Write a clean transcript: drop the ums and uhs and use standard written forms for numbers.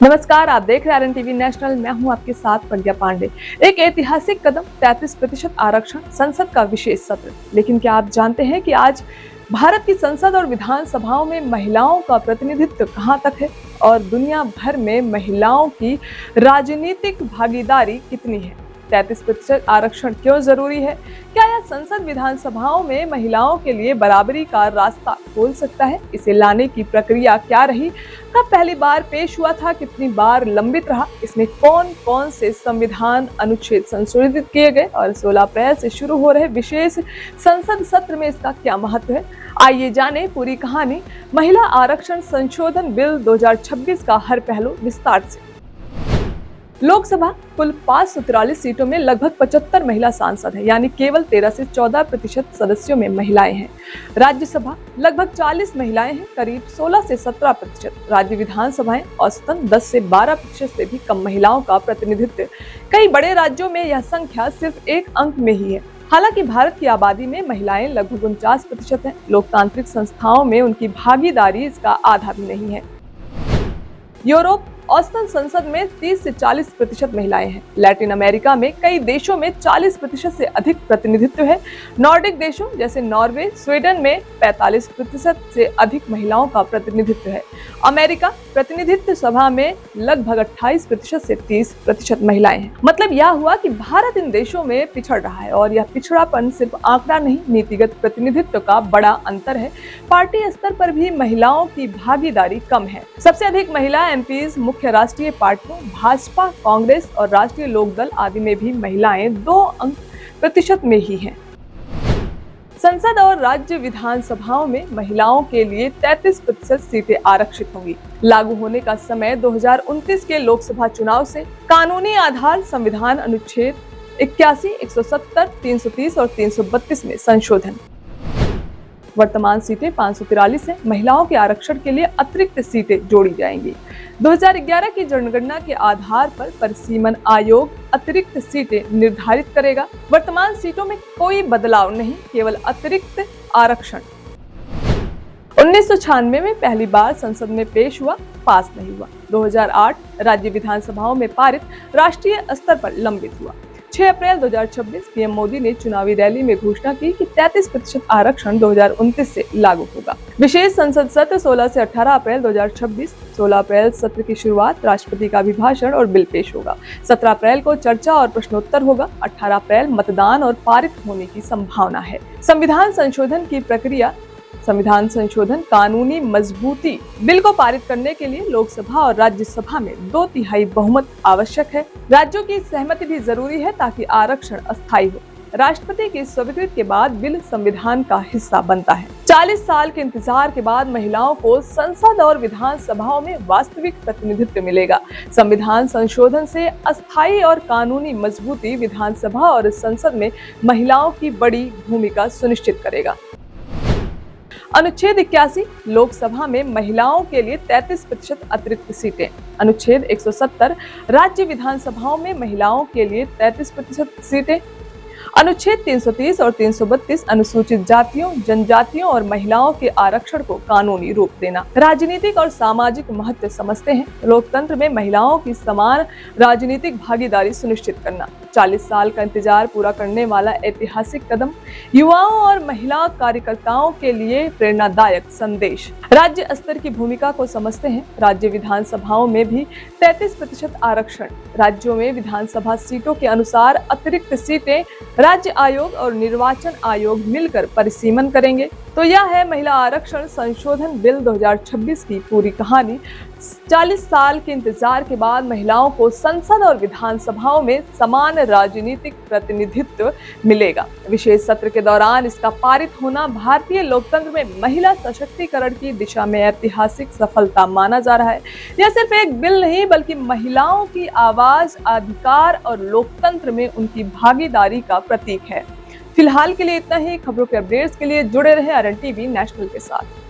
नमस्कार, आप देख रहे हैं RN टीवी नेशनल। मैं हूं आपके साथ पंड्या पांडे। एक ऐतिहासिक कदम, 33% आरक्षण, संसद का विशेष सत्र। लेकिन क्या आप जानते हैं कि आज भारत की संसद और विधानसभाओं में महिलाओं का प्रतिनिधित्व कहां तक है और दुनिया भर में महिलाओं की राजनीतिक भागीदारी कितनी है? 33% आरक्षण क्यों जरूरी है? क्या यह संसद विधानसभाओं में महिलाओं के लिए बराबरी का रास्ता खोल सकता है? इसे लाने की प्रक्रिया क्या रही? कब पहली बार पेश हुआ था? कितनी बार लंबित रहा? इसमें कौन कौन से संविधान अनुच्छेद संशोधित किए गए और 16 अप्रैल से शुरू हो रहे विशेष संसद सत्र में इसका क्या महत्व है? आइए जाने पूरी कहानी। महिला आरक्षण संशोधन बिल 2026 का हर पहलू विस्तार से। लोकसभा कुल 543 सीटों में लगभग 75 महिला सांसद हैं, यानी केवल 13 से 14% सदस्यों में महिलाएं हैं। राज्यसभा लगभग 40 महिलाएं हैं, करीब 16 से 17%। राज्य विधानसभाएं औसतन 10 से 12% से भी कम महिलाओं का प्रतिनिधित्व। कई बड़े राज्यों में यह संख्या सिर्फ एक अंक में ही है। हालांकि भारत की आबादी में महिलाएं लगभग 49% हैं। लोकतांत्रिक संस्थाओं में उनकी भागीदारी इसका आधा भी नहीं है। यूरोप औसतन संसद में 30 से 40% महिलाएं हैं। लैटिन अमेरिका में कई देशों में 40% से अधिक प्रतिनिधित्व है। नॉर्डिक देशों जैसे नॉर्वे, स्वीडन में 45% से अधिक महिलाओं का प्रतिनिधित्व है। अमेरिका प्रतिनिधित्व सभा में लगभग 28% से 30% महिलाएं हैं। मतलब यह हुआ कि भारत इन देशों में पिछड़ रहा है और यह पिछड़ापन सिर्फ आंकड़ा नहीं, नीतिगत प्रतिनिधित्व का बड़ा अंतर है। पार्टी स्तर पर भी महिलाओं की भागीदारी कम है। सबसे अधिक महिला एमपीज मुख्य राष्ट्रीय पार्टियों भाजपा, कांग्रेस और राष्ट्रीय लोकदल आदि में भी महिलाएं 2% में ही हैं। संसद और राज्य विधानसभाओं में महिलाओं के लिए 33% सीटें आरक्षित होंगी। लागू होने का समय 2029 के लोकसभा चुनाव से। कानूनी आधार संविधान अनुच्छेद 81, 170, 330 और 332 में संशोधन। वर्तमान सीटें 543 है। महिलाओं के आरक्षण के लिए अतिरिक्त सीटें जोड़ी जाएंगी। 2011 की जनगणना के आधार पर परिसीमन आयोग अतिरिक्त सीटें निर्धारित करेगा। वर्तमान सीटों में कोई बदलाव नहीं, केवल अतिरिक्त आरक्षण। 1996 में पहली बार संसद में पेश हुआ, पास नहीं हुआ। 2008 राज्य विधानसभाओं में पारित, राष्ट्रीय स्तर पर लंबित हुआ। 6 अप्रैल 2026 पीएम मोदी ने चुनावी रैली में घोषणा की कि 33% आरक्षण 2029 से लागू होगा। विशेष संसद सत्र 16 से 18 अप्रैल 2026। 16 अप्रैल सत्र की शुरुआत, राष्ट्रपति का अभिभाषण और बिल पेश होगा। 17 अप्रैल को चर्चा और प्रश्नोत्तर होगा। 18 अप्रैल मतदान और पारित होने की संभावना है। संविधान संशोधन की प्रक्रिया। संविधान संशोधन कानूनी मजबूती। बिल को पारित करने के लिए लोकसभा और राज्यसभा में 2/3 बहुमत आवश्यक है। राज्यों की सहमति भी जरूरी है ताकि आरक्षण अस्थायी हो। राष्ट्रपति की स्वीकृति के बाद बिल संविधान का हिस्सा बनता है। 40 साल के इंतजार के बाद महिलाओं को संसद और विधानसभाओं में वास्तविक प्रतिनिधित्व मिलेगा। संविधान संशोधन से अस्थायी और कानूनी मजबूती विधानसभा और संसद में महिलाओं की बड़ी भूमिका सुनिश्चित करेगा। अनुच्छेद 81 लोकसभा में महिलाओं के लिए 33% अतिरिक्त सीटें। अनुच्छेद 170 राज्य विधानसभाओं में महिलाओं के लिए 33% सीटें। अनुच्छेद 330 और 332 अनुसूचित जातियों, जनजातियों और महिलाओं के आरक्षण को कानूनी रूप देना। राजनीतिक और सामाजिक महत्व समझते हैं। लोकतंत्र में महिलाओं की समान राजनीतिक भागीदारी सुनिश्चित करना। 40 साल का इंतजार पूरा करने वाला ऐतिहासिक कदम। युवाओं और महिला कार्यकर्ताओं के लिए प्रेरणादायक संदेश। राज्य स्तर की भूमिका को समझते हैं। राज्य विधानसभाओं में भी 33% आरक्षण। राज्यों में विधानसभा सीटों के अनुसार अतिरिक्त सीटें राज्य आयोग और निर्वाचन आयोग मिलकर परिसीमन करेंगे। तो यह है महिला आरक्षण संशोधन बिल 2026 की पूरी कहानी। 40 साल के इंतजार के बाद महिलाओं को संसद और विधानसभाओं में समान राजनीतिक प्रतिनिधित्व मिलेगा। विशेष सत्र के दौरान इसका पारित होना भारतीय लोकतंत्र में महिला सशक्तिकरण की दिशा में ऐतिहासिक सफलता माना जा रहा है। यह सिर्फ एक बिल नहीं, बल्कि महिलाओं की आवाज, अधिकार और लोकतंत्र में उनकी भागीदारी का प्रतीक है। फिलहाल के लिए इतना ही। खबरों के अपडेट्स के लिए जुड़े रहे RN टीवी नेशनल के साथ।